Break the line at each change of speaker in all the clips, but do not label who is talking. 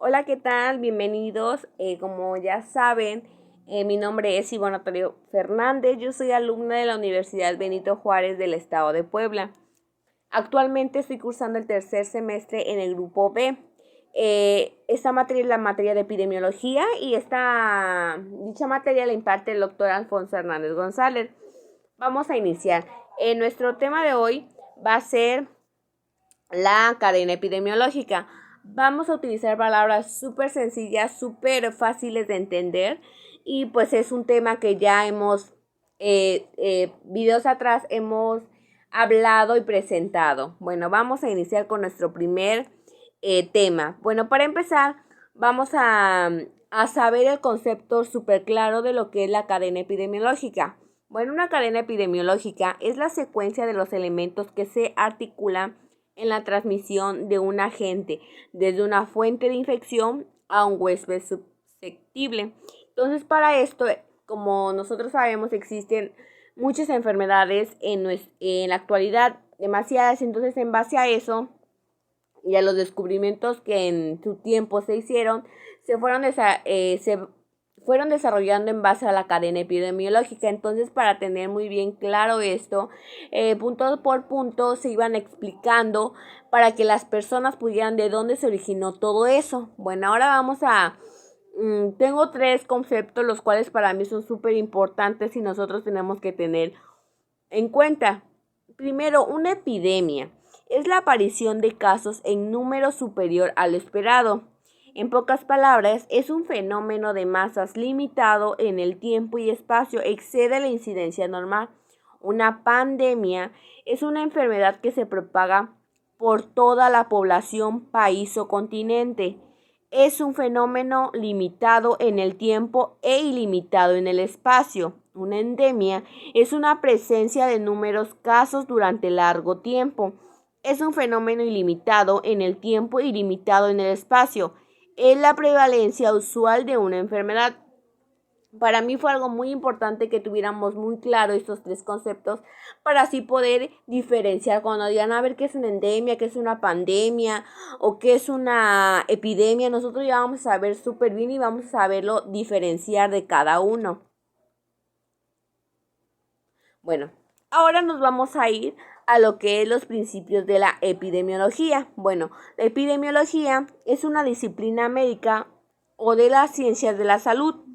Hola, ¿qué tal? Bienvenidos. Como ya saben, mi nombre es Ivonne Natalia Fernández. Yo soy alumna de la Universidad Benito Juárez del Estado de Puebla. Actualmente estoy cursando el tercer semestre en el grupo B. Esta materia es la materia de epidemiología y dicha materia la imparte el doctor Alfonso Hernández González. Vamos a iniciar. Nuestro tema de hoy va a ser la cadena epidemiológica. Vamos a utilizar palabras súper sencillas, súper fáciles de entender y pues es un tema que ya videos atrás hemos hablado y presentado. Bueno, vamos a iniciar con nuestro primer tema. Bueno, para empezar, vamos a saber el concepto súper claro de lo que es la cadena epidemiológica. Bueno, una cadena epidemiológica es la secuencia de los elementos que se articulan en la transmisión de un agente desde una fuente de infección a un huésped susceptible. Entonces, para esto, como nosotros sabemos, existen muchas enfermedades en la actualidad, demasiadas. Entonces, en base a eso y a los descubrimientos que en su tiempo se hicieron, se fueron desarrollando en base a la cadena epidemiológica. Entonces, para tener muy bien claro esto, punto por punto se iban explicando para que las personas pudieran de dónde se originó todo eso. Bueno, ahora tengo tres conceptos los cuales para mí son súper importantes y nosotros tenemos que tener en cuenta. Primero, una epidemia es la aparición de casos en número superior al esperado. En pocas palabras, es un fenómeno de masas limitado en el tiempo y espacio, excede la incidencia normal. Una pandemia es una enfermedad que se propaga por toda la población, país o continente. Es un fenómeno limitado en el tiempo e ilimitado en el espacio. Una endemia es una presencia de numerosos casos durante largo tiempo. Es un fenómeno ilimitado en el tiempo y limitado en el espacio. Es la prevalencia usual de una enfermedad. Para mí fue algo muy importante que tuviéramos muy claro estos tres conceptos para así poder diferenciar cuando digan a ver qué es una endemia, qué es una pandemia o qué es una epidemia. Nosotros ya vamos a saber súper bien y vamos a saberlo diferenciar de cada uno. Bueno, ahora nos vamos a ir a lo que es los principios de la epidemiología. Bueno, la epidemiología es una disciplina médica o de las ciencias de la salud.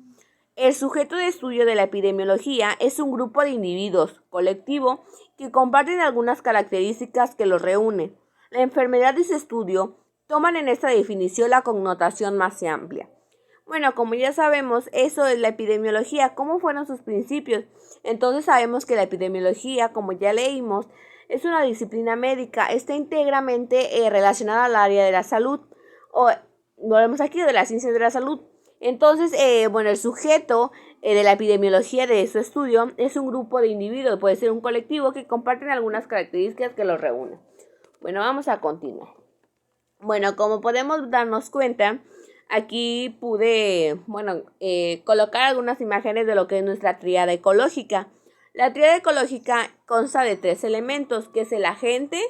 El sujeto de estudio de la epidemiología es un grupo de individuos, colectivo, que comparten algunas características que los reúnen. La enfermedad y su estudio toman en esta definición la connotación más amplia. Bueno, como ya sabemos, eso es la epidemiología. ¿Cómo fueron sus principios? Entonces sabemos que la epidemiología, como ya leímos, es una disciplina médica, está íntegramente relacionada al área de la salud, o lo vemos aquí, de la ciencia de la salud. Entonces, el sujeto de la epidemiología de su estudio es un grupo de individuos, puede ser un colectivo que comparten algunas características que los reúnen. Bueno, vamos a continuar. Bueno, como podemos darnos cuenta, aquí pude, colocar algunas imágenes de lo que es nuestra tríada ecológica. La tríada ecológica consta de tres elementos, que es el agente,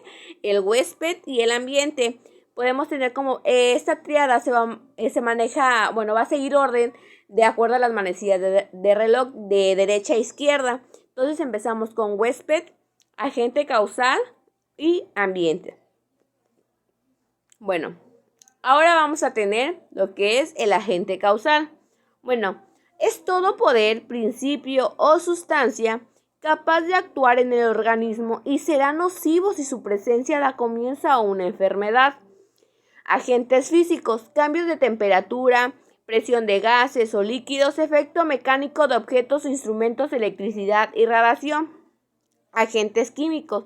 el huésped y el ambiente. Podemos tener como esta tríada se maneja, va a seguir orden de acuerdo a las manecillas de reloj de derecha a izquierda. Entonces empezamos con huésped, agente causal y ambiente. Bueno, ahora vamos a tener lo que es el agente causal. Bueno, es todo poder, principio o sustancia capaz de actuar en el organismo y será nocivo si su presencia da comienzo a una enfermedad. Agentes físicos, cambios de temperatura, presión de gases o líquidos, efecto mecánico de objetos o instrumentos, electricidad y radiación. Agentes químicos,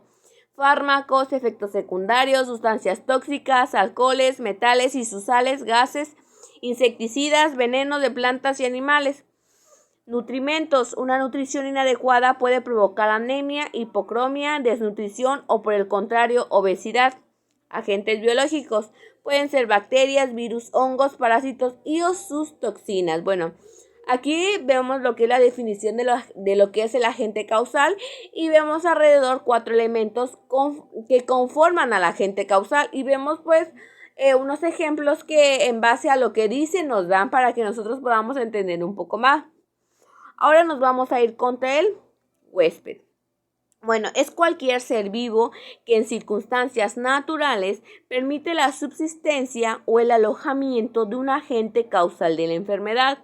fármacos, efectos secundarios, sustancias tóxicas, alcoholes, metales y sus sales, gases, insecticidas, venenos de plantas y animales. Nutrimentos. Una nutrición inadecuada puede provocar anemia, hipocromia, desnutrición o por el contrario, obesidad. Agentes biológicos. Pueden ser bacterias, virus, hongos, parásitos y o sus toxinas. Bueno, aquí vemos lo que es la definición de lo que es el agente causal y vemos alrededor 4 elementos que conforman al agente causal y vemos pues unos ejemplos que en base a lo que dicen nos dan para que nosotros podamos entender un poco más. Ahora nos vamos a ir contra el huésped. Bueno, es cualquier ser vivo que en circunstancias naturales permite la subsistencia o el alojamiento de un agente causal de la enfermedad.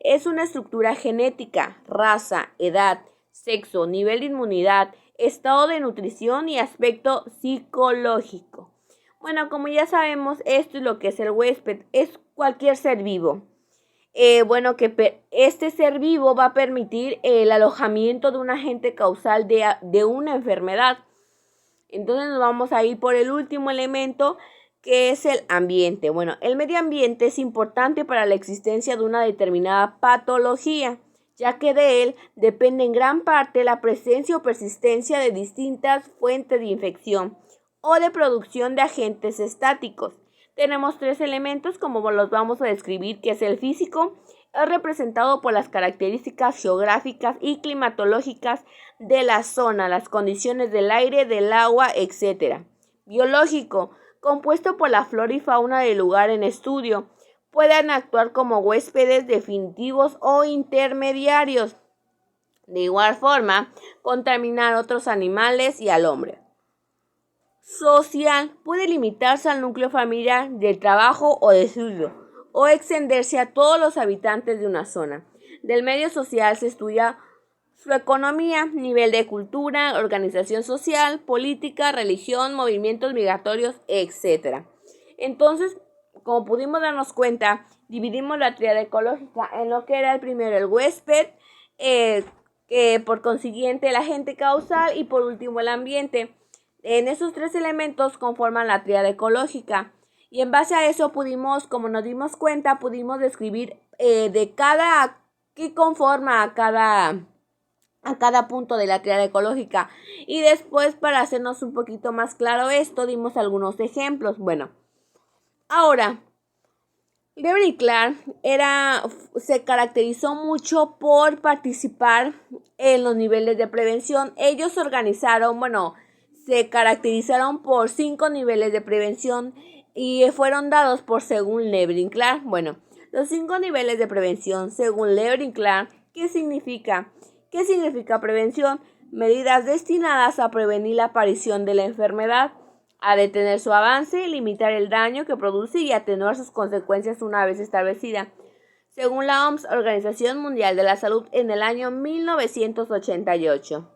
Es una estructura genética, raza, edad, sexo, nivel de inmunidad, estado de nutrición y aspecto psicológico. Bueno, como ya sabemos, esto es lo que es el huésped, es cualquier ser vivo. Este ser vivo va a permitir el alojamiento de un agente causal de una enfermedad. Entonces nos vamos a ir por el último elemento, que es el ambiente. Bueno, el medio ambiente es importante para la existencia de una determinada patología, ya que de él depende en gran parte la presencia o persistencia de distintas fuentes de infección o de producción de agentes estáticos. Tenemos tres elementos como los vamos a describir, que es el físico, es representado por las características geográficas y climatológicas de la zona, las condiciones del aire, del agua, etc. Biológico, compuesto por la flora y fauna del lugar en estudio, pueden actuar como huéspedes definitivos o intermediarios. De igual forma, contaminar a otros animales y al hombre. Social, puede limitarse al núcleo familiar, del trabajo o de estudio, o extenderse a todos los habitantes de una zona. Del medio social se estudia su economía, nivel de cultura, organización social, política, religión, movimientos migratorios, etc. Entonces, como pudimos darnos cuenta, dividimos la tríada ecológica en lo que era el primero, el huésped, por consiguiente el agente causal y por último el ambiente. En esos tres elementos conforman la tríada ecológica. Y en base a eso pudimos, como nos dimos cuenta, pudimos describir qué conforma a cada punto de la tríada ecológica. Y después, para hacernos un poquito más claro esto, dimos algunos ejemplos. Bueno, ahora, Lewin y Clark se caracterizó mucho por participar en los niveles de prevención. Ellos se caracterizaron por 5 niveles de prevención y fueron dados por según Lewin y Clark. Bueno, los 5 niveles de prevención según Lewin y Clark, ¿qué significa? ¿Qué significa prevención? Medidas destinadas a prevenir la aparición de la enfermedad, a detener su avance, limitar el daño que produce y atenuar sus consecuencias una vez establecida. Según la OMS, Organización Mundial de la Salud, en el año 1988.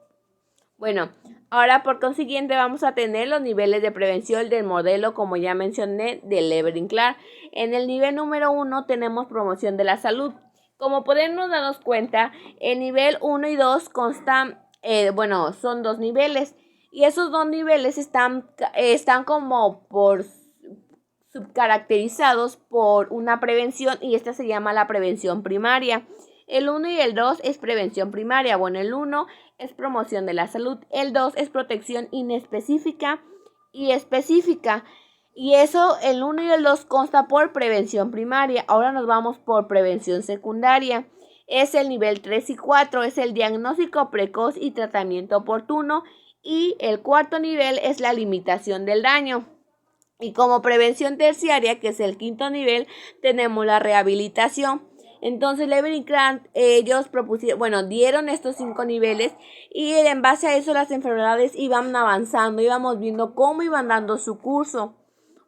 Bueno, ahora por consiguiente vamos a tener los niveles de prevención del modelo, como ya mencioné, de Lewin y Clark. En el nivel número 1 tenemos promoción de la salud. Como podemos darnos cuenta, el nivel 1 y 2 son 2 niveles. Y esos 2 niveles están como subcaracterizados por una prevención, y esta se llama la prevención primaria. El 1 y el 2 es prevención primaria. Bueno, el 1 es promoción de la salud. El 2 es protección inespecífica y específica. Y eso, el 1 y el 2 consta por prevención primaria. Ahora nos vamos por prevención secundaria. Es el nivel 3 y 4. Es el diagnóstico precoz y tratamiento oportuno. Y el cuarto nivel es la limitación del daño. Y como prevención terciaria, que es el quinto nivel, tenemos la rehabilitación. Entonces Lewin y Clark, ellos dieron estos 5 niveles, y en base a eso las enfermedades iban avanzando, íbamos viendo cómo iban dando su curso.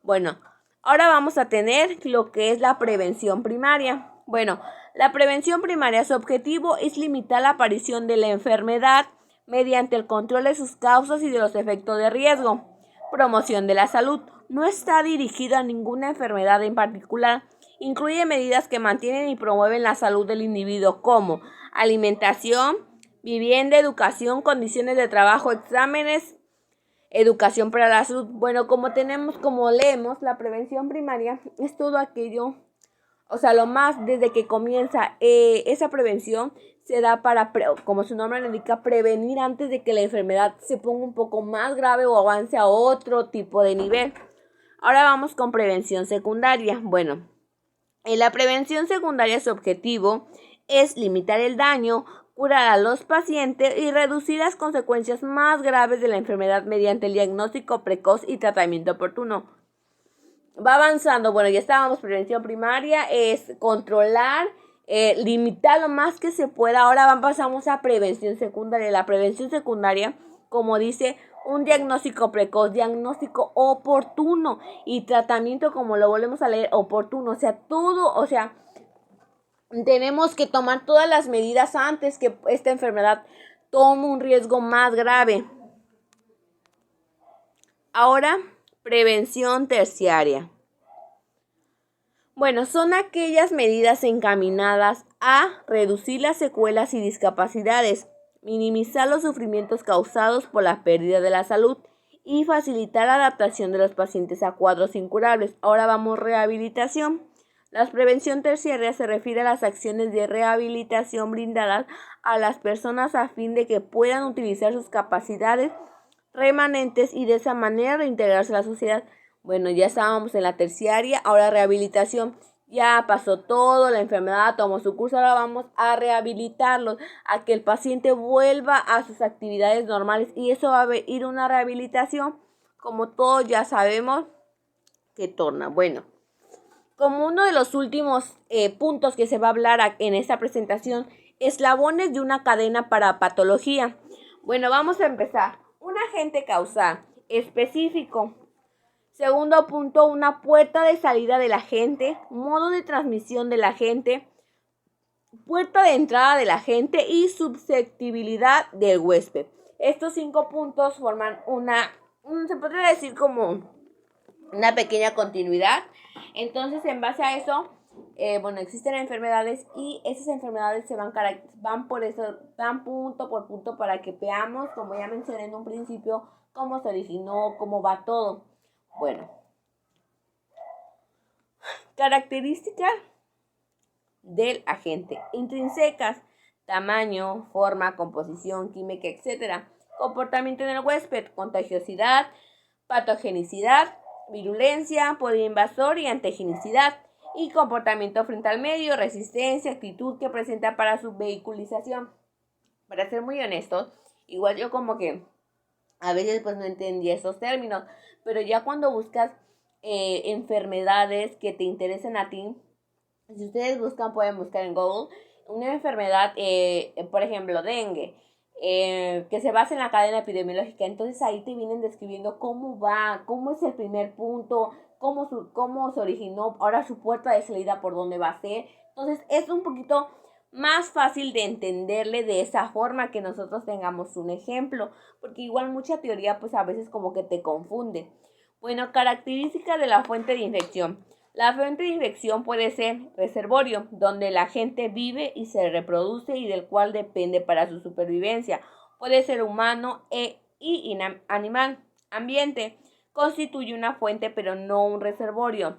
Bueno, ahora vamos a tener lo que es la prevención primaria. Bueno, la prevención primaria, su objetivo es limitar la aparición de la enfermedad mediante el control de sus causas y de los efectos de riesgo. Promoción de la salud. No está dirigido a ninguna enfermedad en particular. Incluye medidas que mantienen y promueven la salud del individuo, como alimentación, vivienda, educación, condiciones de trabajo, exámenes, educación para la salud. Bueno, como leemos, la prevención primaria es todo aquello, desde que comienza esa prevención se da para, como su nombre le indica, prevenir antes de que la enfermedad se ponga un poco más grave o avance a otro tipo de nivel. Ahora vamos con prevención secundaria. Bueno, en la prevención secundaria su objetivo es limitar el daño, curar a los pacientes y reducir las consecuencias más graves de la enfermedad mediante el diagnóstico precoz y tratamiento oportuno. va avanzando. Bueno, ya estábamos prevención primaria, es controlar, limitar lo más que se pueda. Ahora pasamos a prevención secundaria. La prevención secundaria, como dice, un diagnóstico precoz, diagnóstico oportuno y tratamiento, como lo volvemos a leer, oportuno. O sea, todo, o sea, tenemos que tomar todas las medidas antes que esta enfermedad tome un riesgo más grave. Ahora, prevención terciaria. Bueno, son aquellas medidas encaminadas a reducir las secuelas y discapacidades, minimizar los sufrimientos causados por la pérdida de la salud y facilitar la adaptación de los pacientes a cuadros incurables. Ahora vamos, rehabilitación. La prevención terciaria se refiere a las acciones de rehabilitación brindadas a las personas a fin de que puedan utilizar sus capacidades remanentes y de esa manera reintegrarse a la sociedad. Bueno, ya estábamos en la terciaria, ahora rehabilitación. Ya pasó todo, la enfermedad tomó su curso, ahora vamos a rehabilitarlos, a que el paciente vuelva a sus actividades normales y eso va a ir una rehabilitación, como todos ya sabemos, que torna. Bueno, como uno de los últimos puntos que se va a hablar en esta presentación, eslabones de una cadena para patología. Bueno, vamos a empezar. Un agente causal específico. Segundo punto, una puerta de salida del agente, modo de transmisión del agente, puerta de entrada del agente y susceptibilidad del huésped. Estos 5 puntos forman se podría decir como una pequeña continuidad. Entonces, en base a eso, existen enfermedades y esas enfermedades van por eso, van punto por punto para que veamos, como ya mencioné en un principio, cómo se originó, cómo va todo. Bueno, características del agente intrínsecas: tamaño, forma, composición, química, etc. Comportamiento en el huésped: contagiosidad, patogenicidad, virulencia, poder invasor y antigenicidad. Y comportamiento frente al medio: resistencia, actitud que presenta para su vehiculización. Para ser muy honesto, igual yo como que a veces pues no entendía esos términos, pero ya cuando buscas enfermedades que te interesen a ti, si ustedes buscan, pueden buscar en Google una enfermedad, por ejemplo, dengue, que se basa en la cadena epidemiológica. Entonces ahí te vienen describiendo cómo va, cómo es el primer punto, cómo se originó, ahora su puerta de salida, por dónde va a ser. Entonces es un poquito más fácil de entenderle de esa forma que nosotros tengamos un ejemplo, porque igual mucha teoría pues a veces como que te confunde. Bueno, características de la fuente de infección. La fuente de infección puede ser reservorio, donde la gente vive y se reproduce y del cual depende para su supervivencia. Puede ser humano y animal. Ambiente. Constituye una fuente pero no un reservorio,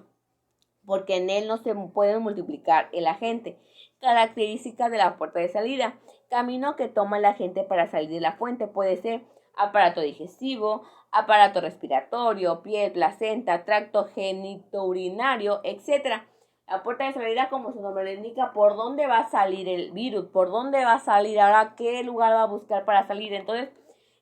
porque en él no se puede multiplicar el agente. Características de la puerta de salida. Camino que toma el agente para salir de la fuente. Puede ser aparato digestivo, aparato respiratorio, piel, placenta, tracto genitourinario, etc. La puerta de salida, como su nombre le indica, por dónde va a salir el virus, por dónde va a salir, ahora qué lugar va a buscar para salir. Entonces,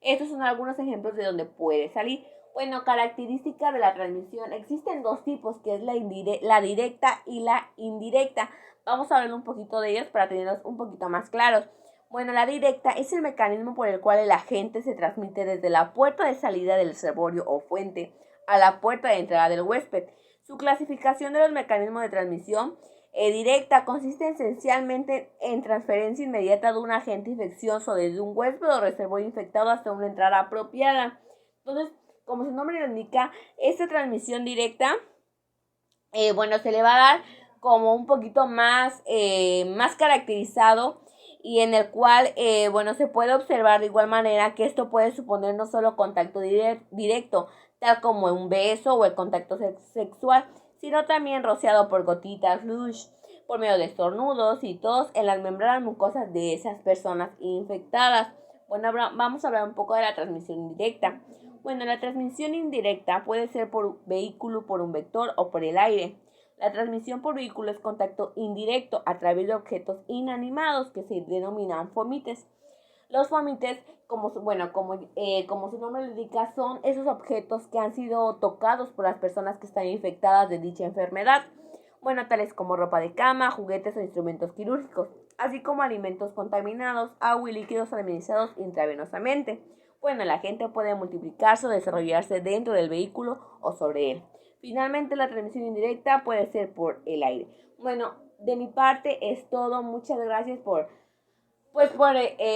estos son algunos ejemplos de donde puede salir. Bueno, características de la transmisión. Existen dos tipos, que es la directa y la indirecta. Vamos a hablar un poquito de ellos para tenerlos un poquito más claros. Bueno, la directa es el mecanismo por el cual el agente se transmite desde la puerta de salida del reservorio o fuente a la puerta de entrada del huésped. Su clasificación de los mecanismos de transmisión directa consiste esencialmente en transferencia inmediata de un agente infeccioso desde un huésped o reservorio infectado hasta una entrada apropiada. Entonces, como su nombre lo indica, esta transmisión directa, se le va a dar como un poquito más caracterizado, y en el cual, se puede observar de igual manera que esto puede suponer no solo contacto directo, tal como un beso o el contacto sexual, sino también rociado por gotitas, flush, por medio de estornudos y tos en las membranas mucosas de esas personas infectadas. Bueno, vamos a hablar un poco de la transmisión indirecta. Bueno, la transmisión indirecta puede ser por vehículo, por un vector o por el aire. La transmisión por vehículo es contacto indirecto a través de objetos inanimados que se denominan fomites. Los fomites, como su nombre le indica, son esos objetos que han sido tocados por las personas que están infectadas de dicha enfermedad. Bueno, tales como ropa de cama, juguetes o instrumentos quirúrgicos, así como alimentos contaminados, agua y líquidos administrados intravenosamente. Bueno, el agente puede multiplicarse o desarrollarse dentro del vehículo o sobre él. Finalmente, la transmisión indirecta puede ser por el aire. Bueno, de mi parte es todo. Muchas gracias por